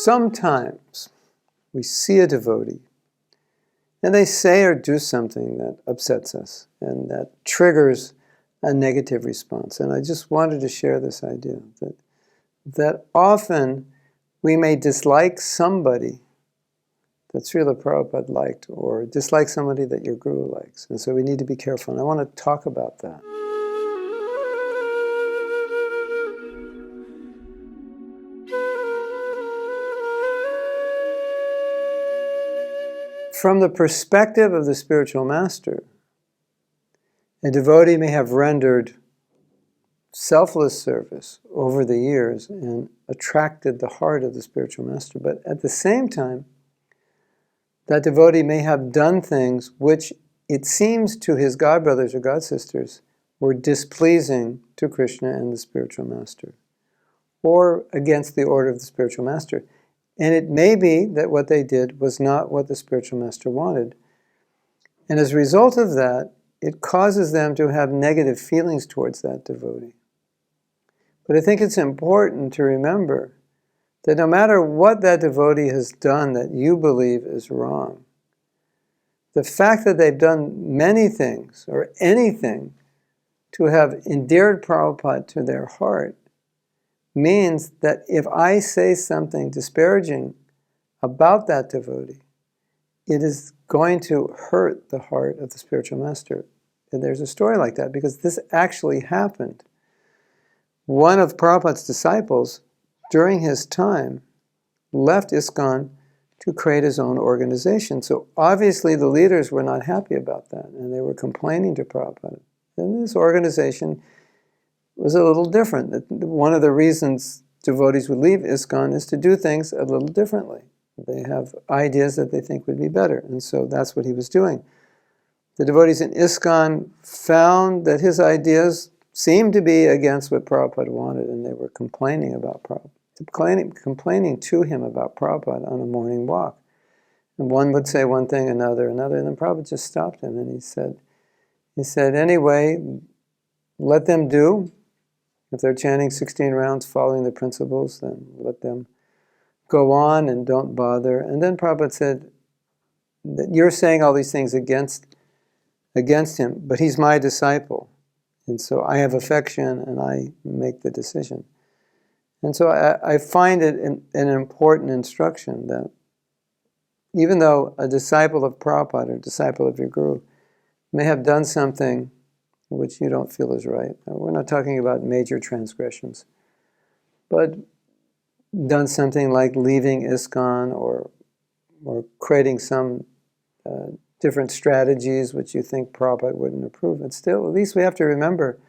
Sometimes we see a devotee and they say or do something that upsets us and that triggers a negative response. And I just wanted to share this idea that often we may dislike somebody that Srila Prabhupada liked, or dislike somebody that your guru likes. And so we need to be careful. And I want to talk about that. From the perspective of the spiritual master, a devotee may have rendered selfless service over the years and attracted the heart of the spiritual master. But at the same time, that devotee may have done things which it seems to his godbrothers or godsisters were displeasing to Krishna and the spiritual master, or against the order of the spiritual master. And it may be that what they did was not what the spiritual master wanted. And as a result of that, it causes them to have negative feelings towards that devotee. But I think it's important to remember that no matter what that devotee has done that you believe is wrong, the fact that they've done many things or anything to have endeared Prabhupada to their heart means that if I say something disparaging about that devotee, it is going to hurt the heart of the spiritual master. And there's a story like that because this actually happened. One of Prabhupada's disciples, during his time, left ISKCON to create his own organization. So obviously the leaders were not happy about that, and they were complaining to Prabhupada. And this organization was a little different. One of the reasons devotees would leave ISKCON is to do things a little differently. They have ideas that they think would be better, and so that's what he was doing. The devotees in ISKCON found that his ideas seemed to be against what Prabhupada wanted, and they were complaining about Prabhupada, complaining to him about Prabhupada on a morning walk. And one would say one thing, another, and then Prabhupada just stopped him, and he said, anyway, let them do. If they're chanting 16 rounds following the principles, then let them go on and don't bother. And then Prabhupada said, that you're saying all these things against him, but he's my disciple. And so I have affection and I make the decision. And so I find it an important instruction that even though a disciple of Prabhupada or a disciple of your guru may have done something which you don't feel is right. We're not talking about major transgressions, but done something like leaving ISKCON or creating some different strategies which you think Prabhupada wouldn't approve. And still, at least we have to remember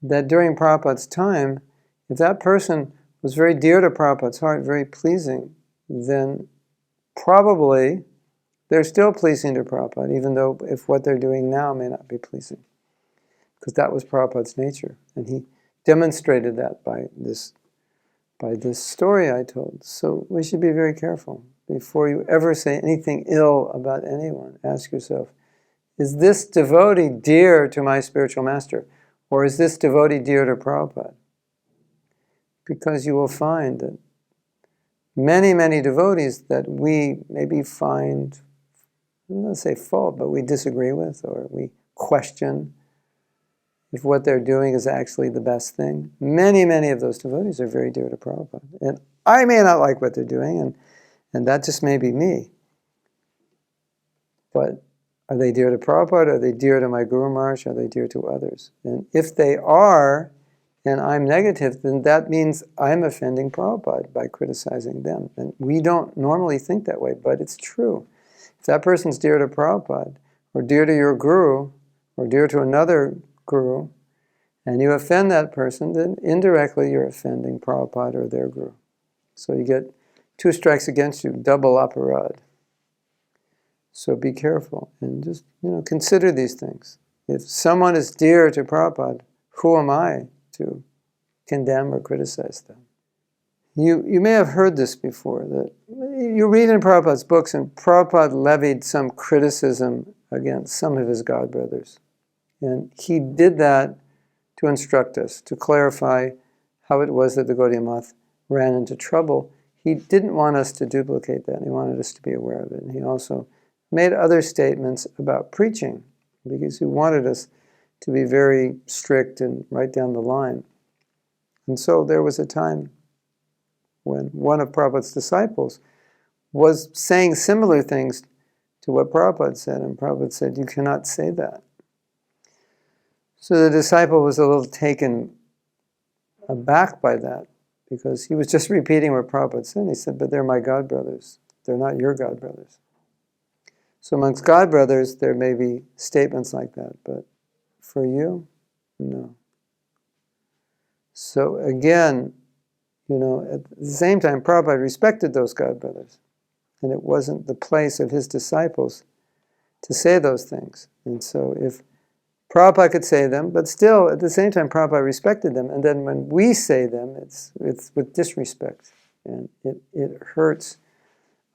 that during Prabhupada's time, if that person was very dear to Prabhupada's heart, very pleasing, then probably they're still pleasing to Prabhupada, even though if what they're doing now may not be pleasing. Because that was Prabhupada's nature. And he demonstrated that by this story I told. So we should be very careful. Before you ever say anything ill about anyone, ask yourself, is this devotee dear to my spiritual master? Or is this devotee dear to Prabhupada? Because you will find that many, many devotees that we maybe find, I'm not say fault, but we disagree with or we question if what they're doing is actually the best thing. Many, many of those devotees are very dear to Prabhupada. And I may not like what they're doing, and that just may be me. But are they dear to Prabhupada? Are they dear to my Guru Maharaj? Are they dear to others? And if they are, and I'm negative, then that means I'm offending Prabhupada by criticizing them. And we don't normally think that way, but it's true. If that person's dear to Prabhupada, or dear to your Guru, or dear to another Guru, and you offend that person, then indirectly you're offending Prabhupada or their Guru. So you get 2 strikes against you, double aparad. So be careful and just consider these things. If someone is dear to Prabhupada, who am I to condemn or criticize them? You may have heard this before, that you read in Prabhupada's books, and Prabhupada levied some criticism against some of his godbrothers. And he did that to instruct us, to clarify how it was that the Gaudiya Math ran into trouble. he didn't want us to duplicate that. He wanted us to be aware of it. And he also made other statements about preaching, because he wanted us to be very strict and right down the line. And so there was a time when one of Prabhupada's disciples was saying similar things to what Prabhupada said, and Prabhupada said, "You cannot say that." So the disciple was a little taken aback by that, because he was just repeating what Prabhupada said. He said, "But they're my God brothers. They're not your God brothers." So amongst God brothers, there may be statements like that, but for you, no. So again, at the same time, Prabhupada respected those God brothers, and it wasn't the place of his disciples to say those things. And so if Prabhupada could say them, but still, at the same time, Prabhupada respected them, and then when we say them, it's with disrespect, and it hurts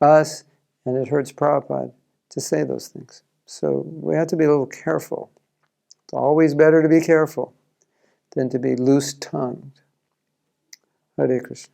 us, and it hurts Prabhupada to say those things. So we have to be a little careful. It's always better to be careful than to be loose-tongued. Hare Krishna.